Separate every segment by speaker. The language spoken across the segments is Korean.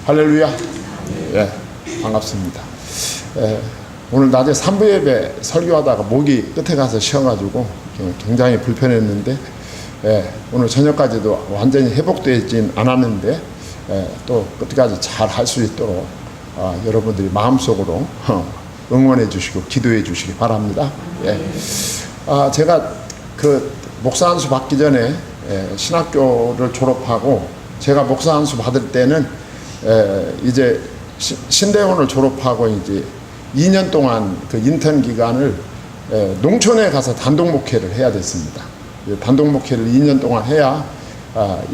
Speaker 1: 할렐루야. 예, 반갑습니다. 오늘 낮에 3부 예배 설교하다가 목이 끝에 가서 쉬어가지고 굉장히 불편했는데, 오늘 저녁까지도 완전히 회복되진 않았는데, 또 끝까지 잘 할 수 있도록 여러분들이 마음속으로 응원해 주시고 기도해 주시기 바랍니다. 제가 그 목사 안수 받기 전에 신학교를 졸업하고, 제가 목사 안수 받을 때는 이제 신대원을 졸업하고 이제 2년 동안 그 인턴 기간을 농촌에 가서 단독 목회를 해야 됐습니다. 단독 목회를 2년 동안 해야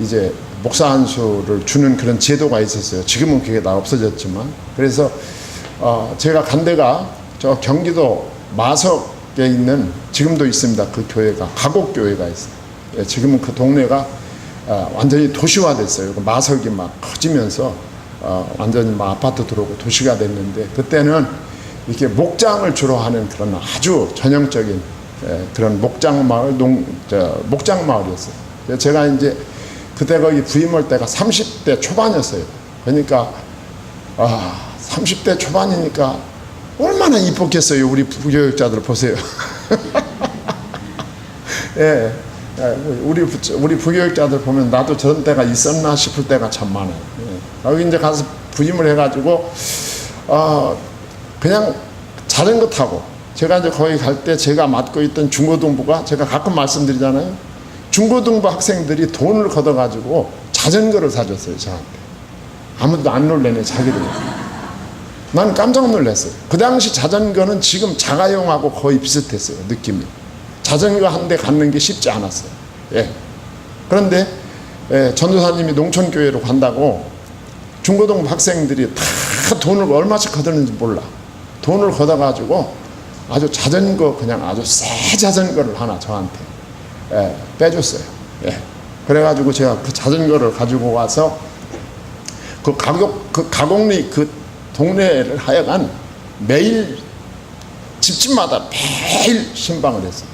Speaker 1: 이제 목사 안수를 주는 그런 제도가 있었어요. 지금은 그게 다 없어졌지만. 그래서 제가 간 데가 저 경기도 마석에 있는, 지금도 있습니다. 그 교회가 가곡교회가 있어요. 지금은 그 동네가 완전히 도시화됐어요. 마석이 막 커지면서 완전히 막 아파트 들어오고 도시가 됐는데, 그때는 이렇게 목장을 주로 하는 그런 아주 전형적인 그런 목장 마을이었어요. 제가 이제 그때 거기 부임할 때가 30대 초반이었어요. 그러니까 30대 초반이니까 얼마나 이뻤겠어요. 우리 부교육자들 보세요. 우리 부교육자들 보면 나도 저런 때가 있었나 싶을 때가 참 많아요. 여기 이제 가서 부임을 해가지고 그냥 자전거 타고, 제가 이제 거기 갈 때 제가 맡고 있던 중고등부가, 제가 가끔 말씀드리잖아요. 중고등부 학생들이 돈을 걷어가지고 자전거를 사줬어요, 저한테. 아무도 안 놀래네, 자기들. 난 깜짝 놀랐어요. 그 당시 자전거는 지금 자가용하고 거의 비슷했어요, 느낌이. 자전거 한 대 갖는 게 쉽지 않았어요. 그런데 전도사님이 농촌교회로 간다고 중고등부 학생들이 다 돈을 얼마씩 걷었는지 몰라. 돈을 걷어가지고 아주 자전거, 그냥 아주 새 자전거를 하나 저한테 빼줬어요. 그래가지고 제가 그 자전거를 가지고 와서 그 가곡리 그 동네를 하여간 매일 집집마다 매일 신방을 했어요.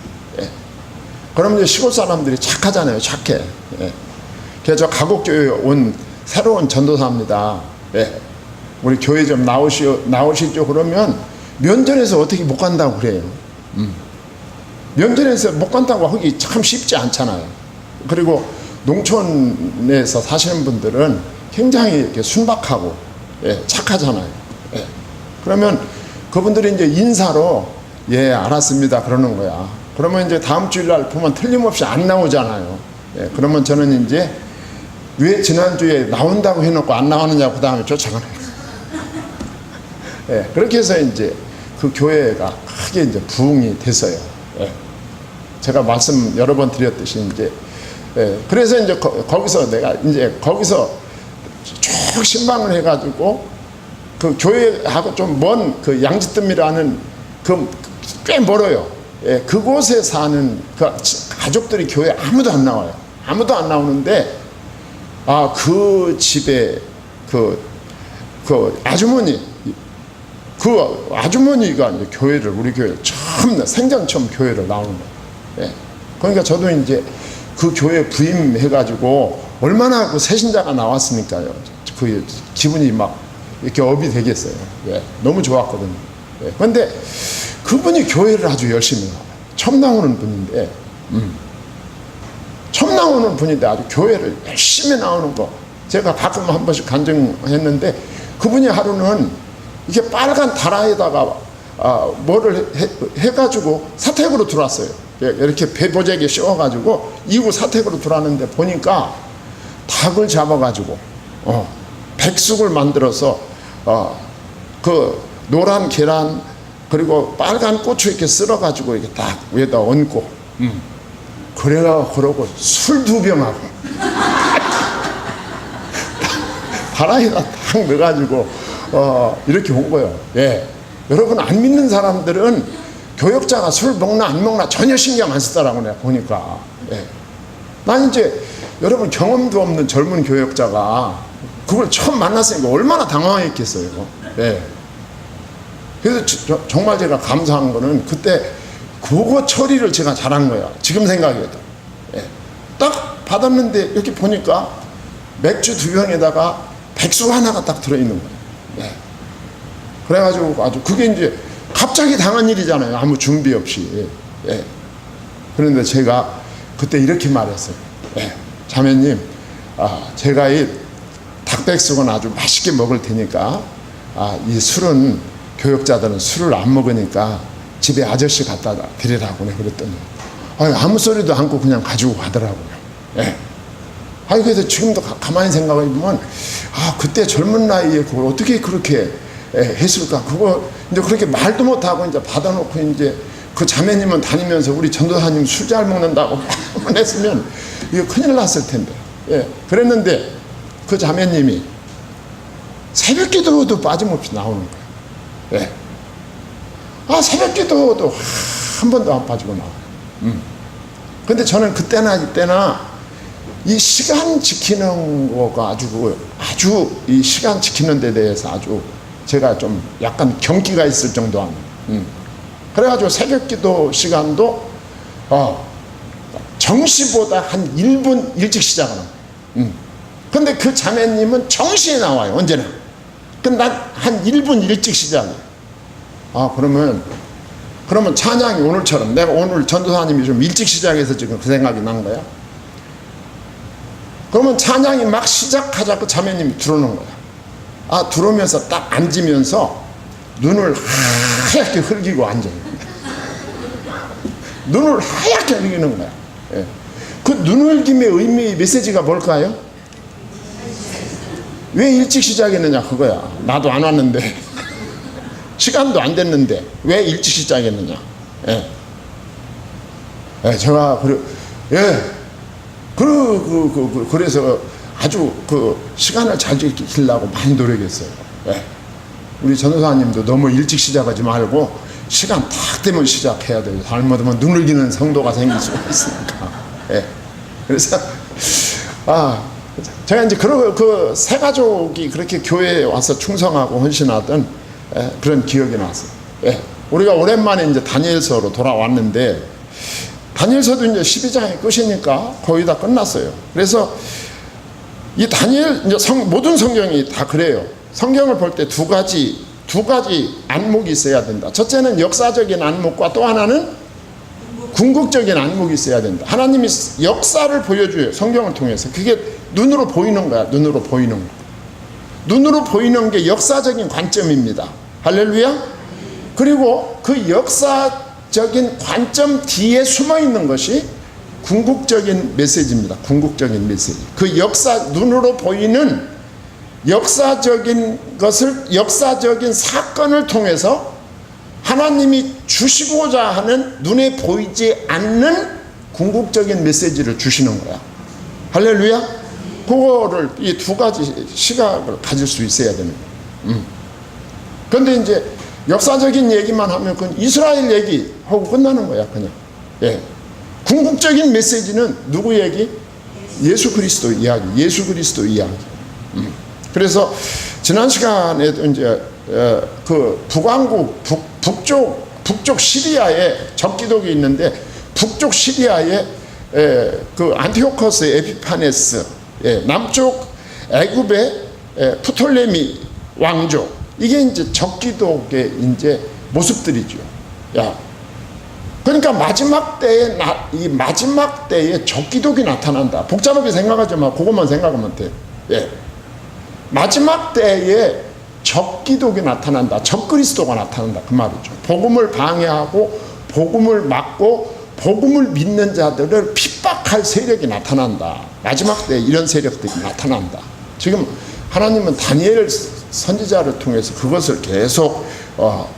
Speaker 1: 그럼 이제 시골 사람들이 착하잖아요, 착해. 그래서 저 가곡교회에 온 새로운 전도사입니다. 우리 교회 좀 나오시죠. 그러면 면전에서 어떻게 못 간다고 그래요. 면전에서 못 간다고 하기 참 쉽지 않잖아요. 그리고 농촌에서 사시는 분들은 굉장히 이렇게 순박하고 착하잖아요. 그러면 그분들이 이제 인사로 알았습니다 그러는 거야. 그러면 이제 다음 주일날 보면 틀림없이 안 나오잖아요. 그러면 저는 이제 왜 지난주에 나온다고 해놓고 안 나가느냐고 그 다음에 쫓아가는. 그렇게 해서 이제 그 교회가 크게 이제 부흥이 됐어요. 제가 말씀 여러 번 드렸듯이 이제 그래서 이제 거기서 내가 이제 거기서 쭉 신방을 해가지고 그 교회하고 좀 먼 그 양지뜸이라는 그 꽤 멀어요. 그곳에 사는 그 가족들이 교회 아무도 안 나와요. 아무도 안 나오는데 그 집에 그 아주머니가 이제 교회를, 우리 교회 생전 처음 교회를 나오는 거예요. 그러니까 저도 이제 그 교회 부임해가지고 얼마나 그 새신자가 나왔으니까요. 그 기분이 막 이렇게 업이 되겠어요. 너무 좋았거든요. 그런데 그분이 교회를 아주 열심히 나와요. 처음 나오는 분인데, 처음 나오는 분인데 아주 교회를 열심히 나오는 거 제가 가끔 한 번씩 간증했는데, 그분이 하루는 이게 빨간 다라에다가 뭐를 해가지고 사택으로 들어왔어요. 이렇게 배보재기에 씌워가지고 이후 사택으로 들어왔는데 보니까 닭을 잡아가지고 백숙을 만들어서 그 노란 계란 그리고 빨간 고추 이렇게 쓸어가지고 이렇게 딱 위에다 얹고 그러고 술 2병하고 다라에다 딱 넣어가지고 이렇게 온 거예요. 여러분, 안 믿는 사람들은 교역자가 술 먹나 안 먹나 전혀 신경 안 쓰더라고 내가 보니까. 난 이제 여러분 경험도 없는 젊은 교역자가 그걸 처음 만났으니까 얼마나 당황했겠어요. 그래서 정말 제가 감사한 거는 그때 그거 처리를 제가 잘한 거야. 지금 생각해도. 딱 받았는데 이렇게 보니까 맥주 2병에다가 백수 하나가 딱 들어있는 거예요. 예. 그래가지고 아주 그게 이제 갑자기 당한 일이잖아요. 아무 준비 없이. 예. 그런데 제가 그때 이렇게 말했어요. 예. 자매님, 제가 이 닭백숙은 아주 맛있게 먹을 테니까, 이 술은, 교역자들은 술을 안 먹으니까 집에 아저씨 갖다 드리라고 그랬더니, 아무 소리도 않고 그냥 가지고 가더라고요. 예. 그래서 지금도 가만히 생각해 보면, 그때 젊은 나이에 그걸 어떻게 그렇게 했을까? 그거 이제 그렇게 말도 못하고 이제 받아놓고 이제 그 자매님은 다니면서 우리 전도사님 술 잘 먹는다고 만 했으면 이거 큰일 났을 텐데. 예. 그랬는데 그 자매님이 새벽 기도도 빠짐없이 나오는 거예요. 예. 새벽 기도도 한 번도 안 빠지고 나와요. 근데 저는 그때나 이때나 이 시간 지키는 거가 아주 이 시간 지키는 데 대해서 아주 제가 좀 약간 경기가 있을 정도 아니에요. 그래가지고 새벽 기도 시간도 정시보다 한 1분 일찍 시작하는 거예요. 근데 그 자매님은 정시에 나와요. 언제나. 근데 난 한 1분 일찍 시작해요. 그러면 찬양이 오늘처럼 내가 오늘 전도사님이 좀 일찍 시작해서 지금 그 생각이 난 거야. 그러면 찬양이 막 시작하자고 자매님이 들어오는 거야. 들어오면서 딱 앉으면서 눈을 하얗게 흘기고 앉아요. 눈을 하얗게 흘기는 거야. 예. 그 눈흘김의 의미, 메시지가 뭘까요? 왜 일찍 시작했느냐 그거야. 나도 안 왔는데 시간도 안 됐는데 왜 일찍 시작했느냐. 예. 제가 그래서 아주 그 시간을 잘 지키려고 많이 노력했어요. 예. 우리 전도사님도 너무 일찍 시작하지 말고 시간 딱 되면 시작해야 돼요. 잘못하면 눈을 기는 성도가 생길 수가 있으니까. 예. 그래서 제가 이제 그 세 가족이 그렇게 교회에 와서 충성하고 헌신하던 그런 기억이 났어요. 예. 우리가 오랜만에 이제 다니엘서로 돌아왔는데 다니엘서도 이제 12장이 끝이니까 거의 다 끝났어요. 그래서 이 다니엘 이제 모든 성경이 다 그래요. 성경을 볼 때 두 가지 안목이 있어야 된다. 첫째는 역사적인 안목과 또 하나는 궁극적인 안목이 있어야 된다. 하나님이 역사를 보여줘요. 성경을 통해서. 그게 눈으로 보이는 거야. 눈으로 보이는 거. 눈으로 보이는 게 역사적인 관점입니다. 할렐루야. 그리고 그 역사적인 관점 뒤에 숨어 있는 것이 궁극적인 메시지입니다. 궁극적인 메시지. 그 눈으로 보이는 역사적인 사건을 통해서 하나님이 주시고자 하는 눈에 보이지 않는 궁극적인 메시지를 주시는 거야. 할렐루야. 그거를 이 두 가지 시각을 가질 수 있어야 되는 거야. 그런데 이제 역사적인 얘기만 하면 그건 이스라엘 얘기하고 끝나는 거야, 그냥. 예. 궁극적인 메시지는 누구 얘기? 예수 그리스도 이야기. 예수 그리스도 이야기. 그래서 지난 시간에도 이제 그 북왕국 북쪽 시리아에 적기독이 있는데 북쪽 시리아에 그 안티오코스 에피파네스, 남쪽 애굽의 프톨레미 왕조, 이게 이제 적기독의 이제 모습들이죠. 그러니까 마지막 때에 적기독이 나타난다. 복잡하게 생각하지 마. 그것만 생각하면 돼. 마지막 때에 적기독이 나타난다. 적그리스도가 나타난다. 그 말이죠. 복음을 방해하고 복음을 막고 복음을 믿는 자들을 핍박할 세력이 나타난다. 마지막 때에 이런 세력들이 나타난다. 지금 하나님은 다니엘 선지자를 통해서 그것을 계속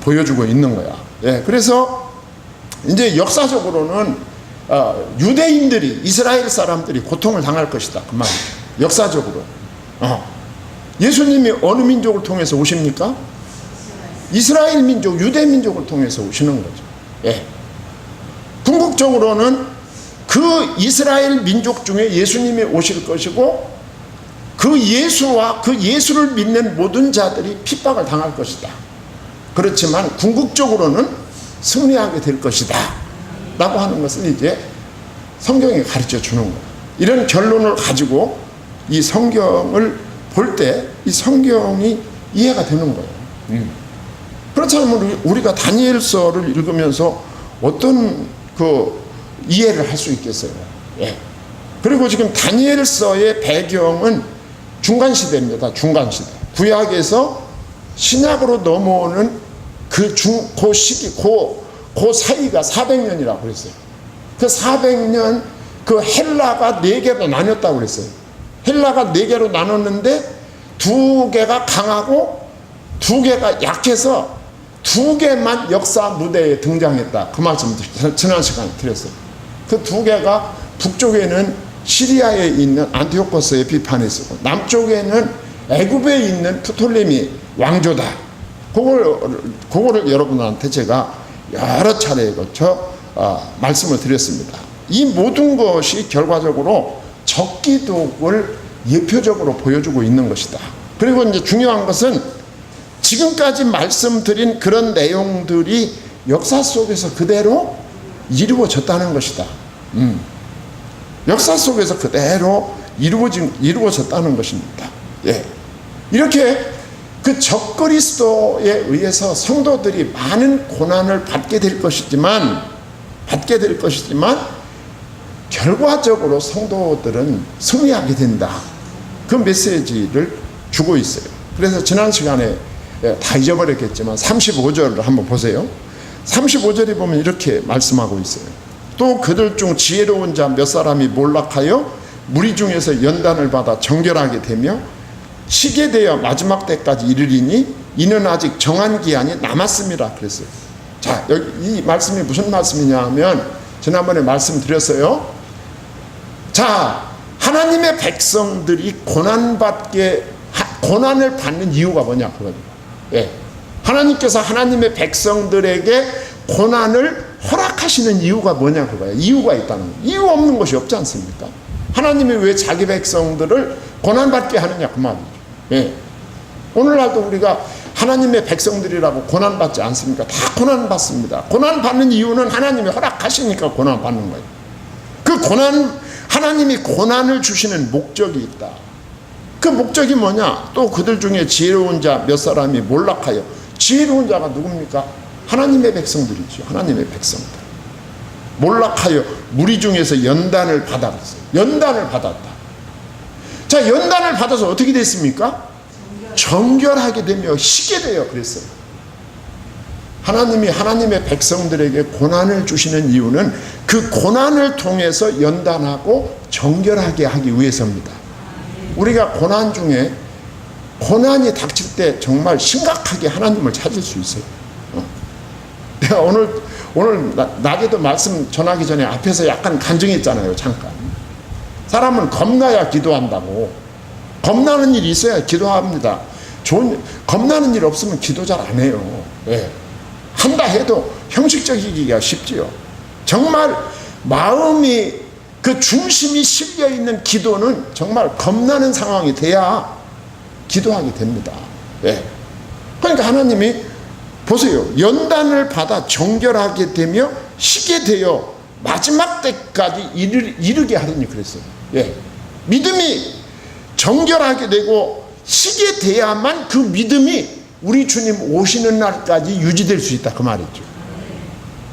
Speaker 1: 보여주고 있는 거야. 그래서 이제 역사적으로는 유대인들이, 이스라엘 사람들이 고통을 당할 것이다. 그 말이에요. 역사적으로. 예수님이 어느 민족을 통해서 오십니까? 이스라엘 민족, 유대 민족을 통해서 오시는 거죠. 궁극적으로는 그 이스라엘 민족 중에 예수님이 오실 것이고 그 예수와 그 예수를 믿는 모든 자들이 핍박을 당할 것이다. 그렇지만 궁극적으로는 승리하게 될 것이다 라고 하는 것을 이제 성경이 가르쳐 주는 거예요. 이런 결론을 가지고 이 성경을 볼 때 이 성경이 이해가 되는 거예요. 그렇지 않으면 우리가 다니엘서를 읽으면서 어떤 그 이해를 할 수 있겠어요. 예. 그리고 지금 다니엘서의 배경은 중간시대입니다. 중간시대. 구약에서 신약으로 넘어오는 그 시기, 그 사이가 400년이라고 그랬어요. 그 400년 그 헬라가 4개로 나눴다고 그랬어요. 헬라가 4개로 나눴는데 2개가 강하고 2개가 약해서 2개만 역사 무대에 등장했다. 그 말씀 지난 시간에 드렸어요. 그 2개가 북쪽에는 시리아에 있는 안티오코스 에피파네스고 남쪽에는 애굽에 있는 프톨레미 왕조다. 그거를 여러분한테 제가 여러 차례에 걸쳐 말씀을 드렸습니다. 이 모든 것이 결과적으로 적기독을 예표적으로 보여주고 있는 것이다. 그리고 이제 중요한 것은 지금까지 말씀드린 그런 내용들이 역사 속에서 그대로 이루어졌다는 것이다. 역사 속에서 그대로 이루어졌다는 것입니다. 예. 이렇게 그 적그리스도에 의해서 성도들이 많은 고난을 받게 될 것이지만 결과적으로 성도들은 승리하게 된다. 그 메시지를 주고 있어요. 그래서 지난 시간에 다 잊어버렸겠지만 35절을 한번 보세요. 35절에 보면 이렇게 말씀하고 있어요. 또 그들 중 지혜로운 자 몇 사람이 몰락하여 무리 중에서 연단을 받아 정결하게 되며 시게 되어 마지막 때까지 이르리니 이는 아직 정한 기한이 남았습니다. 그랬어요. 자, 여기 이 말씀이 무슨 말씀이냐 하면 지난번에 말씀드렸어요. 자, 하나님의 백성들이 고난을 받는 이유가 뭐냐 그거죠. 예. 하나님께서 하나님의 백성들에게 고난을 허락하시는 이유가 뭐냐 그거예요. 이유가 있다는 거예요. 이유 없는 것이 없지 않습니까? 하나님이 왜 자기 백성들을 고난받게 하느냐 그 말이죠. 예. 오늘날도 우리가 하나님의 백성들이라고 고난받지 않습니까? 다 고난받습니다. 고난받는 이유는 하나님이 허락하시니까 고난받는 거예요. 그 하나님이 고난을 주시는 목적이 있다. 그 목적이 뭐냐? 또 그들 중에 지혜로운 자 몇 사람이 몰락하여. 지혜로운 자가 누굽니까? 하나님의 백성들이죠. 하나님의 백성들. 몰락하여 무리 중에서 연단을 받았어요. 연단을 받았다. 자, 연단을 받아서 어떻게 됐습니까? 정결하게 되며 희게 되어 그랬어요. 하나님이 하나님의 백성들에게 고난을 주시는 이유는 그 고난을 통해서 연단하고 정결하게 하기 위해서입니다. 우리가 고난 중에 고난이 닥칠 때 정말 심각하게 하나님을 찾을 수 있어요. 내가 오늘 낮에도 말씀 전하기 전에 앞에서 약간 간증했잖아요. 잠깐. 사람은 겁나야 기도한다고. 겁나는 일이 있어야 기도합니다. 겁나는 일 없으면 기도 잘 안 해요. 예. 한다 해도 형식적이기가 쉽지요. 정말 마음이 그 중심이 실려 있는 기도는 정말 겁나는 상황이 돼야 기도하게 됩니다. 예. 그러니까 하나님이 보세요. 연단을 받아 정결하게 되며 희게 되어 마지막 때까지 이르게 하리니 그랬어요. 예. 믿음이 정결하게 되고 희게 돼야만 그 믿음이 우리 주님 오시는 날까지 유지될 수 있다 그 말이죠.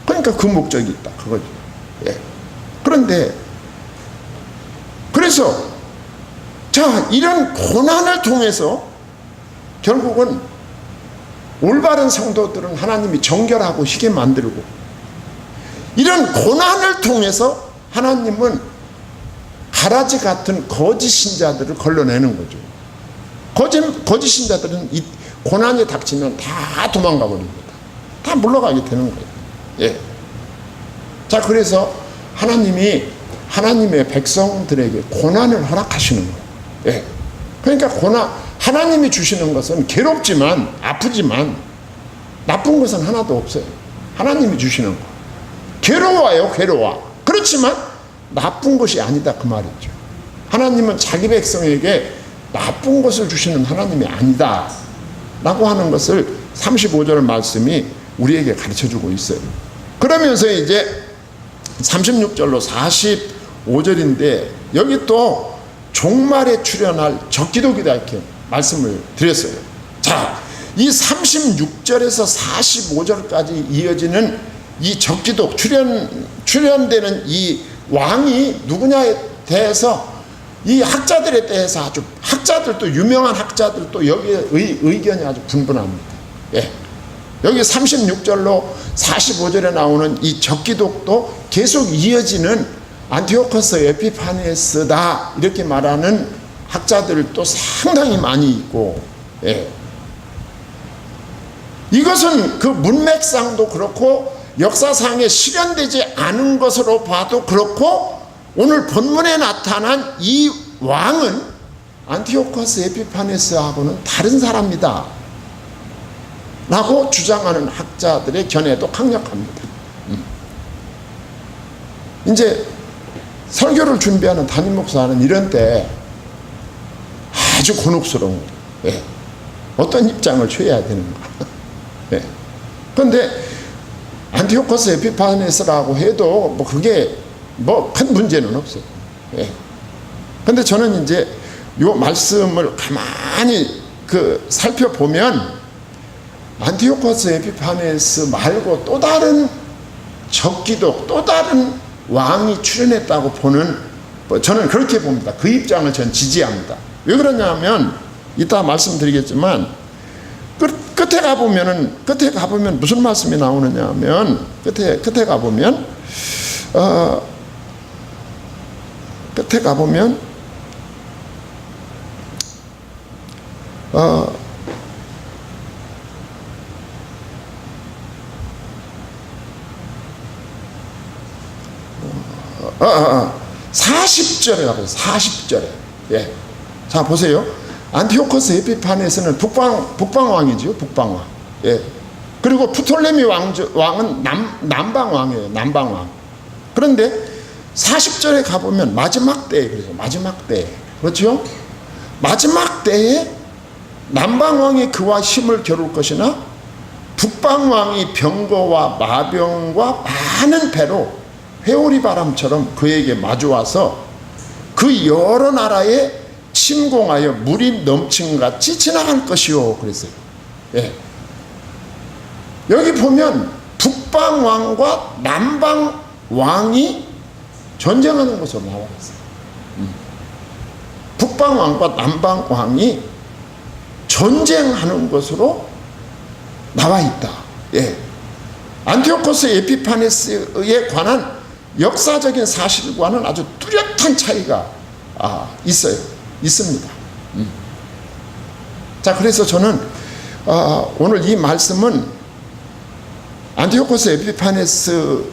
Speaker 1: 그러니까 그 목적이 있다 그거죠. 예. 그런데 그래서 자, 이런 고난을 통해서 결국은 올바른 성도들은 하나님이 정결하고 희게 만들고, 이런 고난을 통해서 하나님은 가라지 같은 거짓 신자들을 걸러내는 거죠. 거짓 신자들은 이 고난이 닥치면 다 도망가 버립니다. 다 물러가게 되는 거예요. 예. 자, 그래서 하나님이 하나님의 백성들에게 고난을 허락하시는 거예요. 예. 그러니까 하나님이 주시는 것은 괴롭지만, 아프지만 나쁜 것은 하나도 없어요. 하나님이 주시는 거. 괴로워요, 괴로워. 그렇지만 나쁜 것이 아니다 그 말이죠. 하나님은 자기 백성에게 나쁜 것을 주시는 하나님이 아니다 라고 하는 것을 35절 말씀이 우리에게 가르쳐주고 있어요. 그러면서 이제 36절로 45절인데 여기 또 종말에 출현할 적기독이다 이렇게 말씀을 드렸어요. 자, 이 36절에서 45절까지 이어지는 이 적기독 출현되는 이 왕이 누구냐에 대해서 이 학자들에 대해서 아주 학자들도 유명한 학자들도 여기에 의견이 아주 분분합니다. 예. 여기 36절로 45절에 나오는 이 적기독도 계속 이어지는 안티오코스 에피파네스다 이렇게 말하는 학자들도 상당히 많이 있고, 예. 이것은 그 문맥상도 그렇고 역사상에 실현되지 않은 것으로 봐도 그렇고 오늘 본문에 나타난 이 왕은 안티오코스 에피파네스하고는 다른 사람이다 라고 주장하는 학자들의 견해도 강력합니다. 이제 설교를 준비하는 담임 목사는 이런 때 아주 곤혹스러운 거예요. 예. 어떤 입장을 취해야 되는가. 예. 그런데 안티오코스 에피파네스라고 해도 뭐 그게 뭐 큰 문제는 없어요. 예. 근데 저는 이제 요 말씀을 가만히 살펴보면 안티오코스 에피파네스 말고 또 다른 적기독, 또 다른 왕이 출현했다고 보는, 저는 그렇게 봅니다. 그 입장을 전 지지합니다. 왜 그러냐면 이따 말씀드리겠지만 끝에 가보면 무슨 말씀이 나오느냐 하면 끝에 가보면 어, 40절에 가보세요. 40절에. 예. 자, 보세요. 안티오코스 에피파네스는 북방왕이죠. 북방왕. 예. 그리고 프톨레미 왕은 남방왕이에요. 남방왕. 그런데 40절에 가보면 마지막 때에, 그래서 마지막 때에. 그렇죠? 마지막 때에 남방왕이 그와 힘을 겨룰 것이나 북방왕이 병거와 마병과 많은 배로 회오리 바람처럼 그에게 마주와서 그 여러 나라에 침공하여 물이 넘친같이 지나갈 것이요. 그랬어요. 예. 여기 보면 북방왕과 남방왕이 전쟁하는 것으로 나와 있어요. 북방왕과 남방왕이 전쟁하는 것으로 나와 있다. 예. 안티오코스 에피파네스에 관한 역사적인 사실과는 아주 뚜렷한 차이가 있습니다. 자, 그래서 저는 오늘 이 말씀은 안티오코스 에피파네스라고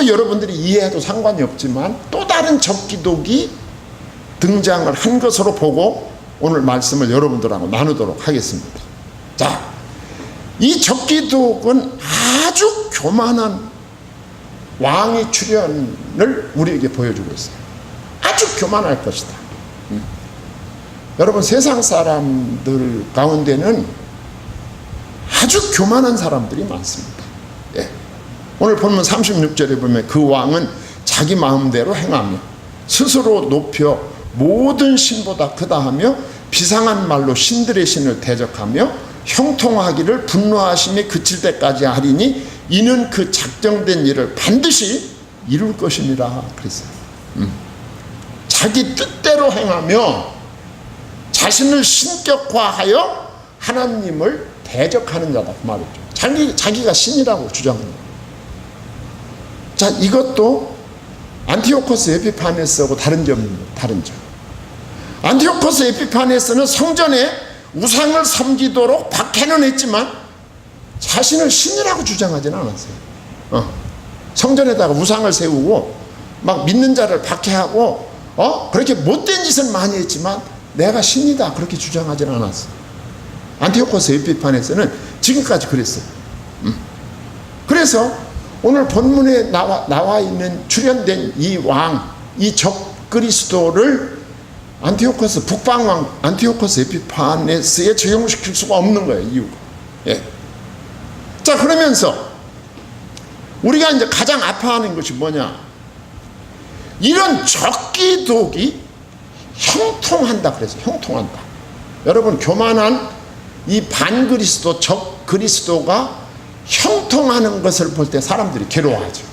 Speaker 1: 여러분들이 이해해도 상관이 없지만 또 다른 적기독이 등장을 한 것으로 보고 오늘 말씀을 여러분들하고 나누도록 하겠습니다. 자, 이 적기독은 아주 교만한 왕의 출현을 우리에게 보여주고 있어요. 아주 교만할 것이다. 여러분, 세상 사람들 가운데는 아주 교만한 사람들이 많습니다. 예. 오늘 본문 36절에 보면 그 왕은 자기 마음대로 행하며 스스로 높여 모든 신보다 크다 하며 비상한 말로 신들의 신을 대적하며 형통하기를 분노하심이 그칠 때까지 하리니 이는 그 작정된 일을 반드시 이룰 것이니라 그랬어요. 자기 뜻대로 행하며 자신을 신격화하여 하나님을 대적하는 자다 그 말이죠. 자기가 신이라고 주장합니다. 자, 이것도 안티오코스 에피파네스하고 다른 점입니다. 다른 점. 안티오코스 에피파네스는 성전에 우상을 섬기도록 박해는 했지만 자신을 신이라고 주장하지는 않았어요. 성전에다가 우상을 세우고 막 믿는 자를 박해하고 그렇게 못된 짓을 많이 했지만 내가 신이다 그렇게 주장하지는 않았어요. 안티오코스 에피파네스는 지금까지 그랬어요. 그래서 오늘 본문에 나와 있는 출현된 이 왕, 이 적그리스도를 안티오코스 북방왕 안티오코스 에피파네스에 적용시킬 수가 없는 거예요. 이유가. 예. 자, 그러면서 우리가 이제 가장 아파하는 것이 뭐냐? 이런 적기독이 형통한다 그래서 형통한다. 여러분, 교만한 이 반그리스도, 적그리스도가 형통하는 것을 볼 때 사람들이 괴로워하죠.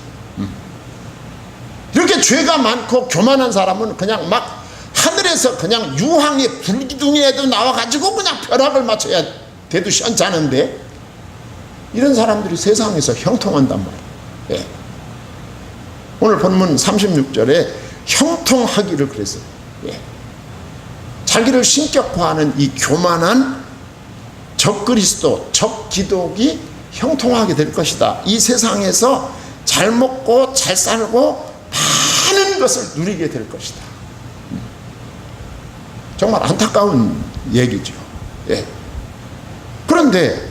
Speaker 1: 이렇게 죄가 많고 교만한 사람은 그냥 막 하늘에서 그냥 유황의 불기둥에도 나와가지고 그냥 벼락을 맞춰야 돼도 시원찮은데, 이런 사람들이 세상에서 형통한단 말이에요. 예. 오늘 본문 36절에 형통하기를 그랬어요. 예. 자기를 신격화하는 이 교만한 적그리스도, 적기독이 형통하게 될 것이다. 이 세상에서 잘 먹고 잘 살고 많은 것을 누리게 될 것이다. 정말 안타까운 얘기죠. 예. 그런데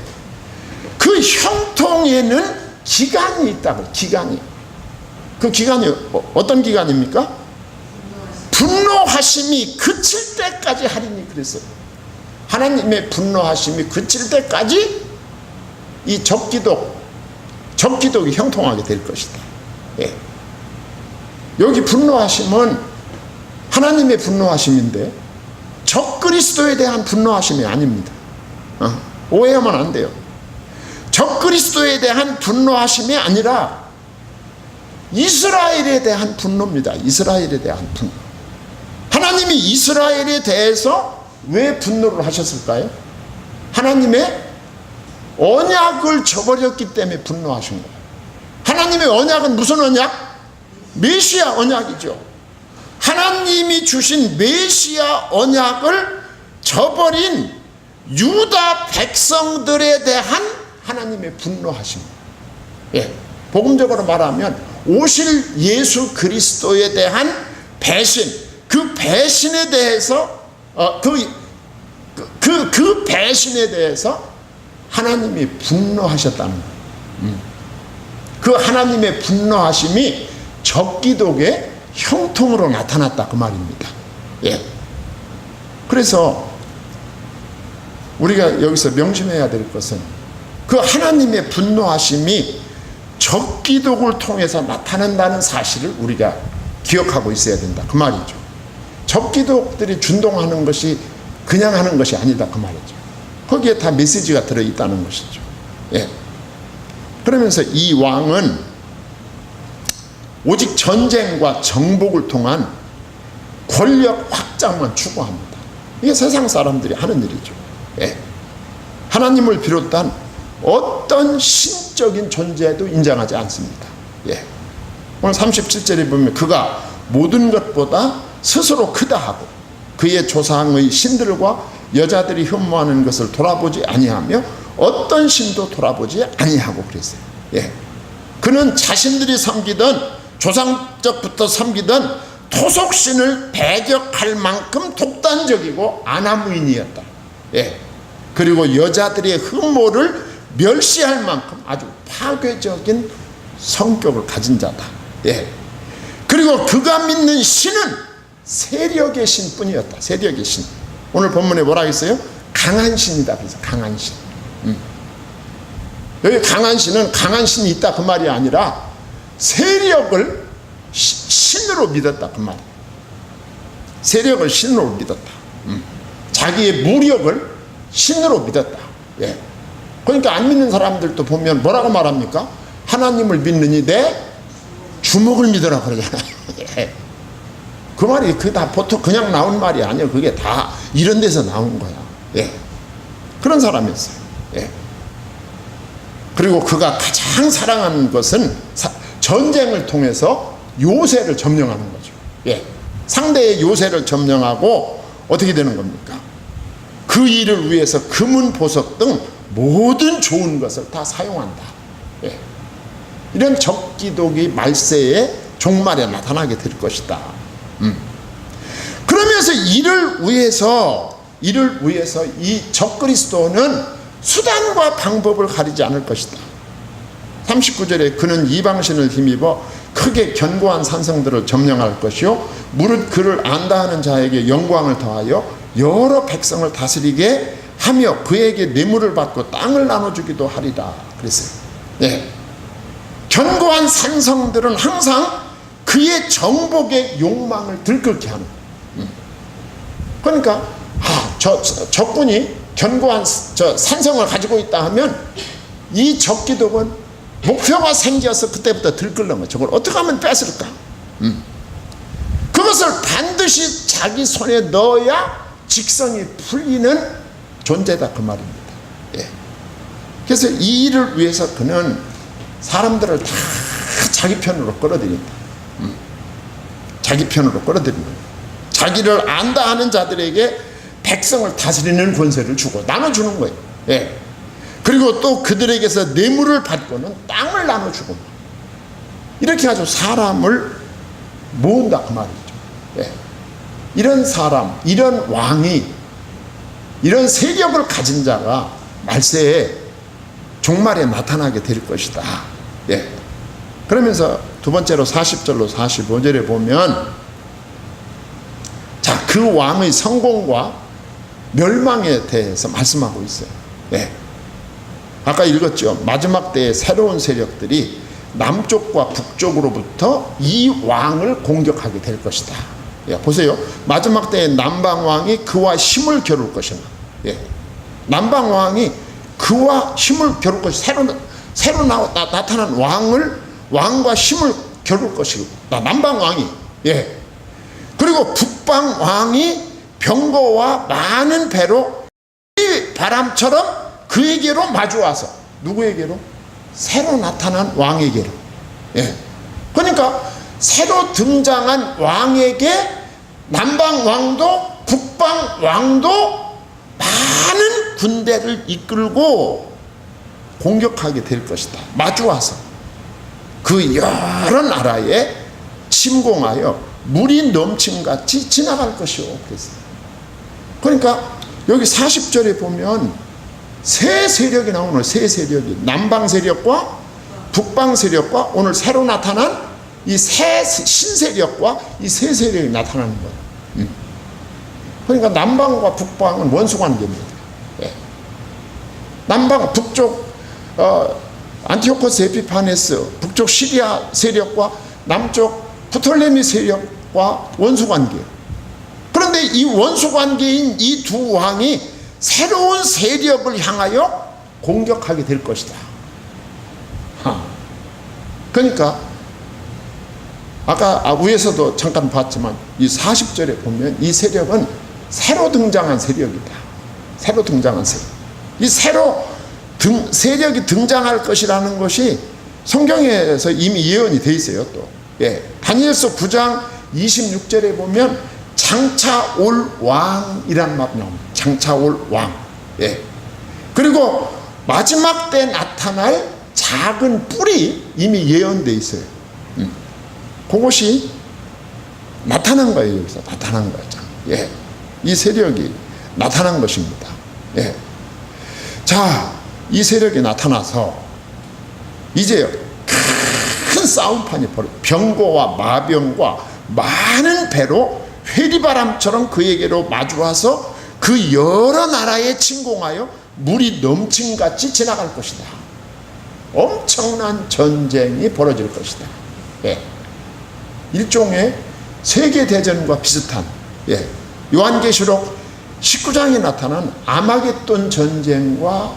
Speaker 1: 그 형통에는 기간이 있다고. 기간이. 그 기간이 어떤 기간입니까? 분노하심이 그칠 때까지 하리니 그랬어요. 하나님의 분노하심이 그칠 때까지 이 적기독이 형통하게 될 것이다. 예. 여기 분노하심은 하나님의 분노하심인데 적그리스도에 대한 분노하심이 아닙니다. 오해하면 안 돼요. 적그리스도에 대한 분노하심이 아니라 이스라엘에 대한 분노입니다. 이스라엘에 대한 분노. 하나님이 이스라엘에 대해서 왜 분노를 하셨을까요? 하나님의 언약을 저버렸기 때문에 분노하신 거예요. 하나님의 언약은 무슨 언약? 메시아 언약이죠. 하나님이 주신 메시아 언약을 저버린 유다 백성들에 대한 하나님의 분노하심. 예. 복음적으로 말하면 오실 예수 그리스도에 대한 배신, 그 배신에 대해서 그 배신에 대해서 하나님이 분노하셨다는 거예요. 그 하나님의 분노하심이 적기독의 형통으로 나타났다, 그 말입니다. 예. 그래서 우리가 여기서 명심해야 될 것은 그 하나님의 분노하심이 적기독을 통해서 나타난다는 사실을 우리가 기억하고 있어야 된다, 그 말이죠. 적기독들이 준동하는 것이 그냥 하는 것이 아니다, 그 말이죠. 거기에 다 메시지가 들어있다는 것이죠. 예. 그러면서 이 왕은 오직 전쟁과 정복을 통한 권력 확장만 추구합니다. 이게 세상 사람들이 하는 일이죠. 예. 하나님을 비롯한 어떤 신적인 존재도 인정하지 않습니다. 예. 오늘 37절에 보면 그가 모든 것보다 스스로 크다 하고 그의 조상의 신들과 여자들이 흠모하는 것을 돌아보지 아니하며 어떤 신도 돌아보지 아니하고 그랬어요. 예. 그는 자신들이 섬기던 조상적부터 섬기던 토속신을 배격할 만큼 독단적이고 아나무인이었다. 예. 그리고 여자들의 흠모를 멸시할 만큼 아주 파괴적인 성격을 가진 자다. 예. 그리고 그가 믿는 신은 세력의 신뿐이었다. 세력의 신. 오늘 본문에 뭐라 했어요? 강한 신이다. 그래서 강한 신. 여기 강한 신은 강한 신이 있다 그 말이 아니라 세력을 신으로 믿었다 그 말이에요. 세력을 신으로 믿었다. 자기의 무력을 신으로 믿었다. 예. 그러니까 안 믿는 사람들도 보면 뭐라고 말합니까? 하나님을 믿느니 내 주먹을 믿어라 그러잖아요. 예. 그 말이 그 다 보통 그냥 나온 말이 아니에요. 그게 다 이런 데서 나온 거야. 예. 그런 사람이었어요. 예. 그리고 그가 가장 사랑하는 것은 전쟁을 통해서 요새를 점령하는 거죠. 예. 상대의 요새를 점령하고 어떻게 되는 겁니까? 그 일을 위해서 금은 보석 등 모든 좋은 것을 다 사용한다. 예. 이런 적기독이 말세의 종말에 나타나게 될 것이다. 그러면서 이를 위해서 이 적그리스도는 수단과 방법을 가리지 않을 것이다. 39절에 그는 이방신을 힘입어 크게 견고한 산성들을 점령할 것이요 무릇 그를 안다 하는 자에게 영광을 더하여 여러 백성을 다스리게 하며 그에게 뇌물을 받고 땅을 나눠주기도 하리라 그랬어요. 네. 견고한 산성들은 항상 그의 정복의 욕망을 들끓게 하는. 그러니까 적군이 견고한 산성을 가지고 있다 하면 이 적기독은 목표가 생겨서 그때부터 들끓는 거예요. 저걸 어떻게 하면 뺏을까? 그것을 반드시 자기 손에 넣어야 직성이 풀리는 존재다 그 말입니다. 예. 그래서 이 일을 위해서 그는 사람들을 다 자기 편으로 끌어들인다. 자기 편으로 끌어들인다. 자기를 안다 하는 자들에게 백성을 다스리는 권세를 주고 나눠주는 거예요. 예. 그리고 또 그들에게서 뇌물을 받고는 땅을 나눠주고 이렇게 아주 사람을 모은다 그 말이죠. 예. 이런 사람, 이런 왕이, 이런 세력을 가진 자가 말세에 종말에 나타나게 될 것이다. 예. 그러면서 두 번째로 40절로 45절에 보면 자, 그 왕의 성공과 멸망에 대해서 말씀하고 있어요. 예. 아까 읽었죠. 마지막 때에 새로운 세력들이 남쪽과 북쪽으로부터 이 왕을 공격하게 될 것이다. 예, 보세요. 마지막 때에 남방왕이 그와 힘을 겨룰 것이나, 예, 남방왕이 그와 힘을 겨룰 것이 새로 나타난 왕과 힘을 겨룰 것이고, 남방왕이, 예, 그리고 북방왕이 병거와 많은 배로 이 바람처럼 그에게로 마주와서 누구에게로? 새로 나타난 왕에게로. 예. 그러니까 새로 등장한 왕에게 남방왕도 북방왕도 많은 군대를 이끌고 공격하게 될 것이다. 마주와서 그 여러 나라에 침공하여 물이 넘침같이 지나갈 것이오. 그러니까 여기 40절에 보면 세 세력이 나오는, 세 세력이 남방 세력과 북방 세력과 오늘 새로 나타난 이 세 신세력과 이 세 세력이 나타나는 거예요. 그러니까 남방과 북방은 원수관계입니다. 예. 남방 북쪽 안티오코스 에피파네스 북쪽 시리아 세력과 남쪽 프톨레미 세력과 원수관계. 그런데 이 원수관계인 이 두 왕이 새로운 세력을 향하여 공격하게 될 것이다. 그러니까 아까 위에서도 잠깐 봤지만 이 40절에 보면 이 세력은 새로 등장한 세력이다. 새로 등장한 세력. 이 세력이 등장할 것이라는 것이 성경에서 이미 예언이 돼 있어요. 또 예. 다니엘서 9장 26절에 보면 장차 올 왕이라는 말이 나옵니다. 장차 올 왕. 예. 그리고 마지막 때 나타날 작은 뿔이 이미 예언돼 있어요. 그것이 나타난 거예요. 여기서 나타난 거죠. 예. 이 세력이 나타난 것입니다. 예. 자, 이 세력이 나타나서 이제 큰 싸움판이 병거와 마병과 많은 배로 회리바람처럼 그에게로 마주와서 그 여러 나라에 침공하여 물이 넘침같이 지나갈 것이다. 엄청난 전쟁이 벌어질 것이다. 예. 일종의 세계대전과 비슷한, 예. 요한계시록 19장에 나타난 아마겟돈 전쟁과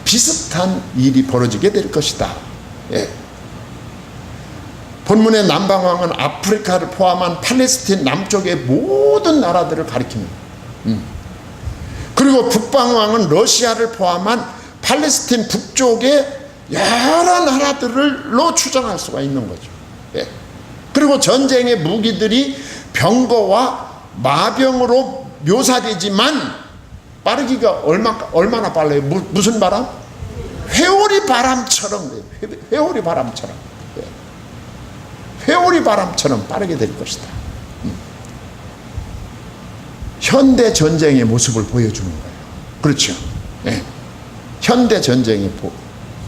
Speaker 1: 비슷한 일이 벌어지게 될 것이다. 예. 본문의 남방왕은 아프리카를 포함한 팔레스틴 남쪽의 모든 나라들을 가리킵니다. 그리고 북방왕은 러시아를 포함한 팔레스틴 북쪽의 여러 나라들로 추정할 수가 있는 거죠. 예. 그리고 전쟁의 무기들이 병거와 마병으로 묘사되지만 빠르기가 얼마나 빨라요? 무슨 바람? 회오리 바람처럼, 회오리 바람처럼. 회오리 바람처럼 빠르게 될 것이다. 현대 전쟁의 모습을 보여주는 거예요. 그렇죠. 네. 현대 전쟁의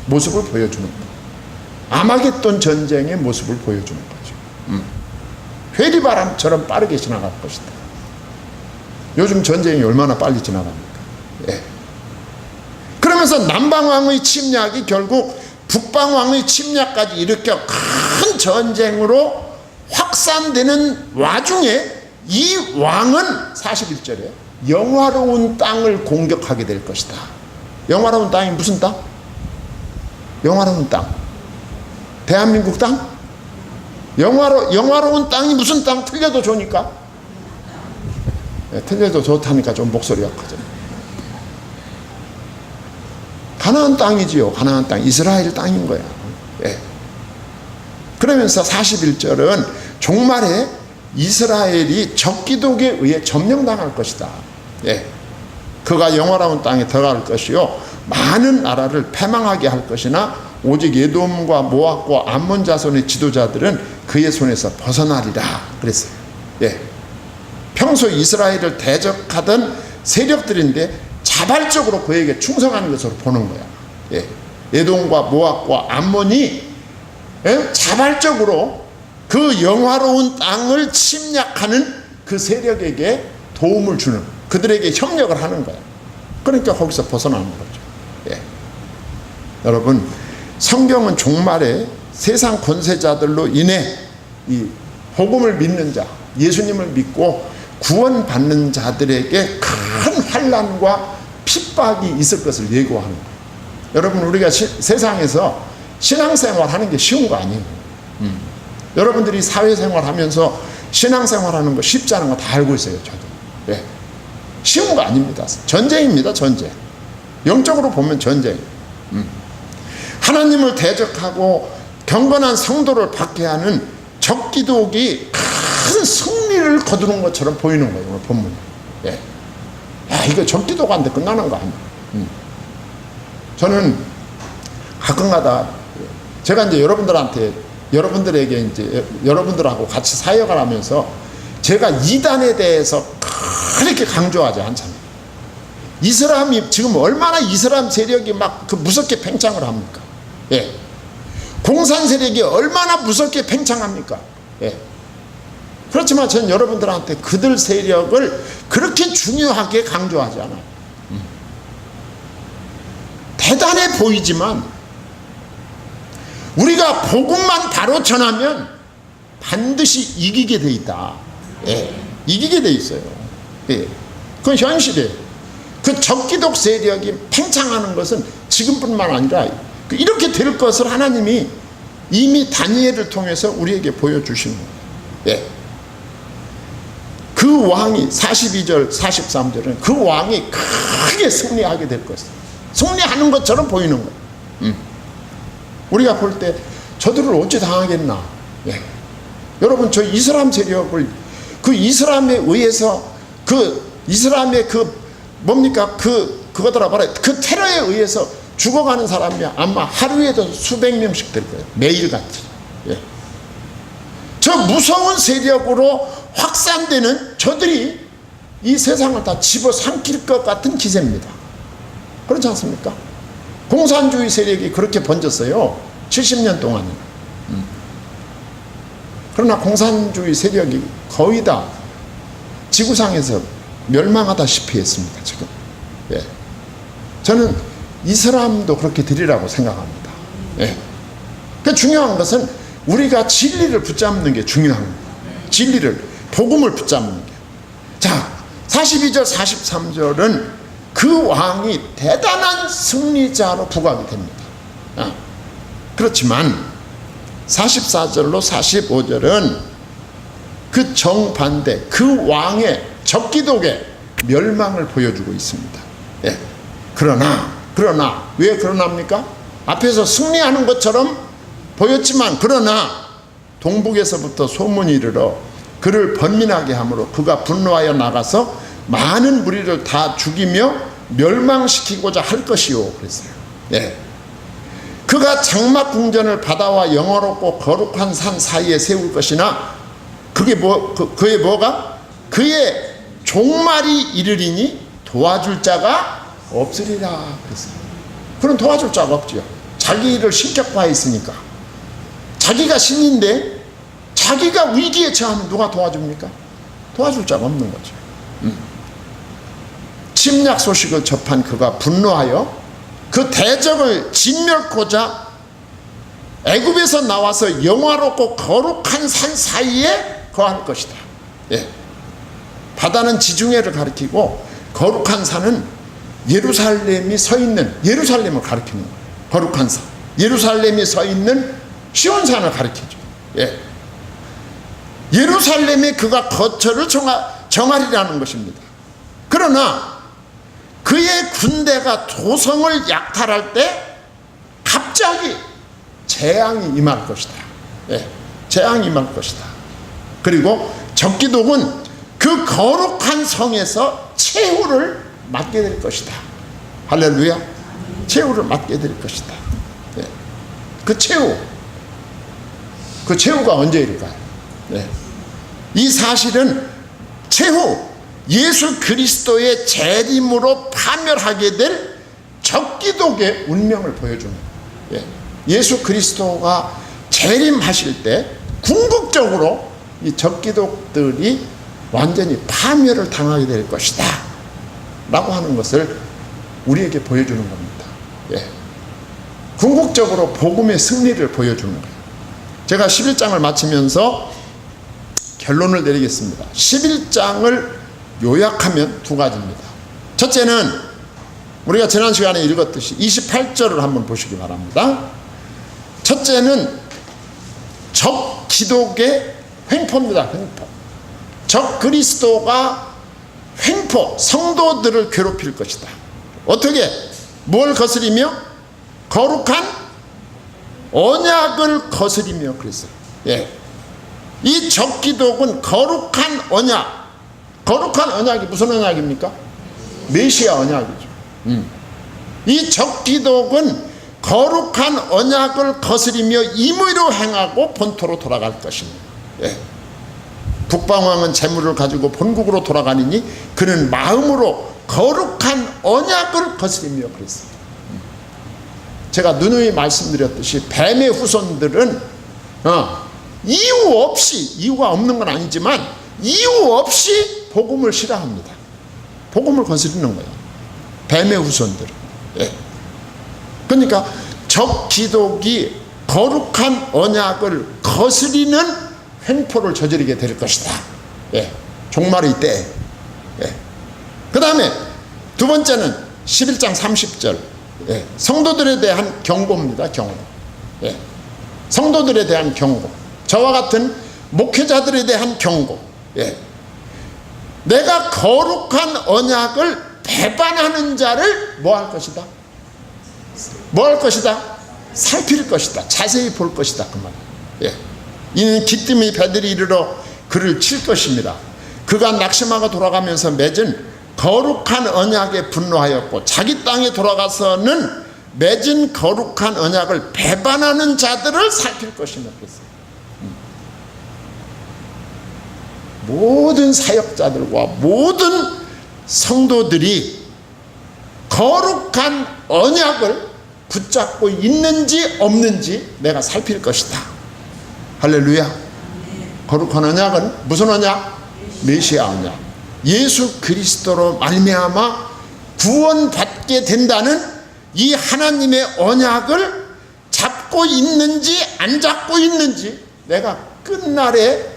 Speaker 1: 모습을 보여주는 거예요. 아마겟돈 전쟁의 모습을 보여주는 거죠. 회리 바람처럼 빠르게 지나갈 것이다. 요즘 전쟁이 얼마나 빨리 지나갑니까? 네. 그러면서 남방왕의 침략이 결국 북방왕의 침략까지 일으켜 큰 전쟁으로 확산되는 와중에 이 왕은 41절에 영화로운 땅을 공격하게 될 것이다. 영화로운 땅이 무슨 땅? 영화로운 땅. 대한민국 땅? 영화로운 땅이 무슨 땅? 틀려도 좋으니까. 네, 틀려도 좋다니까 좀 목소리가 커져. 가나안 땅이지요. 가나안 땅. 이스라엘 땅인 거야. 예. 그러면서 41절은 종말에 이스라엘이 적기독에 의해 점령당할 것이다. 예. 그가 영화로운 땅에 들어갈 것이요 많은 나라를 패망하게 할 것이나 오직 에돔과 모압과 암몬 자손의 지도자들은 그의 손에서 벗어나리라 그랬어요. 예. 평소 이스라엘을 대적하던 세력들인데 자발적으로 그에게 충성하는 것으로 보는 거야. 예. 에돔과 모압과 암몬이 자발적으로 그 영화로운 땅을 침략하는 그 세력에게 도움을 주는, 그들에게 협력을 하는 거야. 그러니까 거기서 벗어나는 거죠. 예. 여러분, 성경은 종말에 세상 권세자들로 인해 이 복음을 믿는 자, 예수님을 믿고 구원받는 자들에게 큰 환난과 핍박이 있을 것을 예고하는 거예요. 여러분, 우리가 세상에서 신앙생활 하는 게 쉬운 거 아니에요. 여러분들이 사회생활 하면서 신앙생활 하는 거 쉽지 않은 거 다 알고 있어요. 저도. 예. 쉬운 거 아닙니다. 전쟁입니다. 전쟁. 영적으로 보면 전쟁. 하나님을 대적하고 경건한 성도를 박해하는 적기독이 큰 승리를 거두는 것처럼 보이는 거예요. 오늘 본문에. 예. 야, 이거 적기독한테 끝나는 거 아니에요. 저는 가끔가다 제가 이제 여러분들에게 이제 여러분들하고 같이 사역을 하면서 제가 이단에 대해서 그렇게 강조하지 않잖아요. 이슬람이 지금 얼마나 이슬람 세력이 막 그 무섭게 팽창을 합니까? 예. 공산 세력이 얼마나 무섭게 팽창합니까? 예. 그렇지만 저는 여러분들한테 그들 세력을 그렇게 중요하게 강조하지 않아요. 대단해 보이지만 우리가 복음만 바로 전하면 반드시 이기게 돼 있다. 예. 이기게 돼 있어요. 예. 그건 현실이에요. 그 적기독 세력이 팽창하는 것은 지금뿐만 아니라 이렇게 될 것을 하나님이 이미 다니엘을 통해서 우리에게 보여주신 거예요. 예. 그 왕이 42절 43절은 그 왕이 크게 승리하게 될 것이에요. 승리하는 것처럼 보이는 거예요. 우리가 볼 때 저들을 어찌 당하겠나. 예. 여러분, 저 이슬람 세력을 그 이슬람에 의해서 그 이슬람의 그 뭡니까 그거더라 말아요. 그 테러에 의해서 죽어가는 사람이 아마 하루에도 수백 명씩 될 거예요. 매일같이. 예. 저 무서운 세력으로 확산되는 저들이 이 세상을 다 집어삼킬 것 같은 기세입니다. 그렇지 않습니까? 공산주의 세력이 그렇게 번졌어요. 70년 동안은. 그러나 공산주의 세력이 거의 다 지구상에서 멸망하다시피 했습니다. 지금. 예. 저는 이슬람도 그렇게 되리라고 생각합니다. 예. 그 중요한 것은 우리가 진리를 붙잡는 게 중요한 거예요. 진리를, 복음을 붙잡는 게. 자, 42절 43절은 그 왕이 대단한 승리자로 부각이 됩니다. 그렇지만 44절로 45절은 그 정반대, 그 왕의 적기독의 멸망을 보여주고 있습니다. 예. 그러나 왜 그러나입니까? 앞에서 승리하는 것처럼 보였지만 그러나 동북에서부터 소문이 이르러 그를 번민하게 하므로 그가 분노하여 나가서 많은 무리를 다 죽이며 멸망시키고자 할 것이요 그랬어요. 예. 그가 장막 궁전을 바다와 영화롭고 거룩한 산 사이에 세울 것이나 그게 그의 뭐가? 그의 종말이 이르리니 도와줄 자가 없으리라 그랬어요. 그럼 도와줄 자가 없죠. 자기 일을 신격화해 있으니까. 자기가 신인데 자기가 위기에 처하면 누가 도와줍니까? 도와줄 자가 없는 거죠. 침략 소식을 접한 그가 분노하여 그 대적을 진멸코자 애굽에서 나와서 영화롭고 거룩한 산 사이에 거할 것이다. 예. 바다는 지중해를 가리키고 거룩한 산은 예루살렘이 서 있는, 예루살렘을 가리키는 거예요. 거룩한 산, 예루살렘이 서 있는 시온산을 가리키죠. 예. 예루살렘에 그가 거처를 정하리라는 것입니다. 그러나 그의 군대가 도성을 약탈할 때 갑자기 재앙이 임할 것이다. 예, 재앙이 임할 것이다. 그리고 적기독은 그 거룩한 성에서 최후를 맞게 될 것이다. 할렐루야. 최후를 맞게 될 것이다. 예. 그 최후가 언제일까요? 예. 이 사실은 최후 예수 그리스도의 재림으로 파멸하게 될 적기독의 운명을 보여주는 거예요. 예. 예수 그리스도가 재림하실 때 궁극적으로 이 적기독들이 완전히 파멸을 당하게 될 것이다 라고 하는 것을 우리에게 보여주는 겁니다. 예. 궁극적으로 복음의 승리를 보여주는 거예요. 제가 11장을 마치면서 결론을 내리겠습니다. 11장을 요약하면 두 가지입니다. 첫째는 우리가 지난 시간에 읽었듯이 28절을 한번 보시기 바랍니다. 첫째는 적기독의 횡포입니다. 횡포. 적그리스도가 횡포, 성도들을 괴롭힐 것이다. 어떻게? 뭘 거스리며? 거룩한 언약을 거스리며 그랬어요. 예. 이 적기독은 거룩한 언약. 거룩한 언약이 무슨 언약입니까? 메시아 언약이죠. 이 적기독은 거룩한 언약을 거스리며 임의로 행하고 본토로 돌아갈 것입니다. 예. 북방왕은 재물을 가지고 본국으로 돌아가니니 그는 마음으로 거룩한 언약을 거스리며 그랬습니다. 제가 누누이 말씀드렸듯이 뱀의 후손들은 이유가 없는 건 아니지만 이유 없이 복음을 싫어합니다. 복음을 거스리는 거예요. 뱀의 후손들은. 예. 그러니까 적기독이 거룩한 언약을 거스리는 횡포를 저지르게 될 것이다. 예. 종말의 때. 예. 그 다음에 두 번째는 11장 30절. 예. 성도들에 대한 경고입니다. 경고. 예. 성도들에 대한 경고. 저와 같은 목회자들에 대한 경고. 예. 내가 거룩한 언약을 배반하는 자를 뭐 할 것이다? 뭐 할 것이다? 살필 것이다. 자세히 볼 것이다. 그 말. 예. 이는 기뜸이 배들이 이르러 그를 칠 것입니다. 그가 낙심하고 돌아가면서 맺은 거룩한 언약에 분노하였고 자기 땅에 돌아가서는 맺은 거룩한 언약을 배반하는 자들을 살필 것이며 그랬어요. 모든 사역자들과 모든 성도들이 거룩한 언약을 붙잡고 있는지 없는지 내가 살필 것이다. 할렐루야. 거룩한 언약은 무슨 언약? 메시아 언약. 예수 그리스도로 말미암아 구원받게 된다는 이 하나님의 언약을 잡고 있는지 안 잡고 있는지 내가 끝날에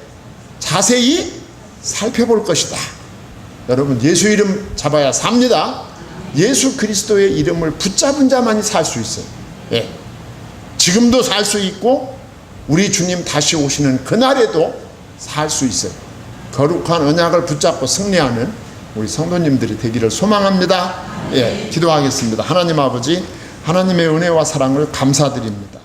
Speaker 1: 자세히 살펴볼 것이다. 여러분, 예수 이름 잡아야 삽니다. 예수 그리스도의 이름을 붙잡은 자만이 살 수 있어요. 예. 지금도 살 수 있고 우리 주님 다시 오시는 그날에도 살 수 있어요. 거룩한 언약을 붙잡고 승리하는 우리 성도님들이 되기를 소망합니다. 예, 기도하겠습니다. 하나님 아버지, 하나님의 은혜와 사랑을 감사드립니다.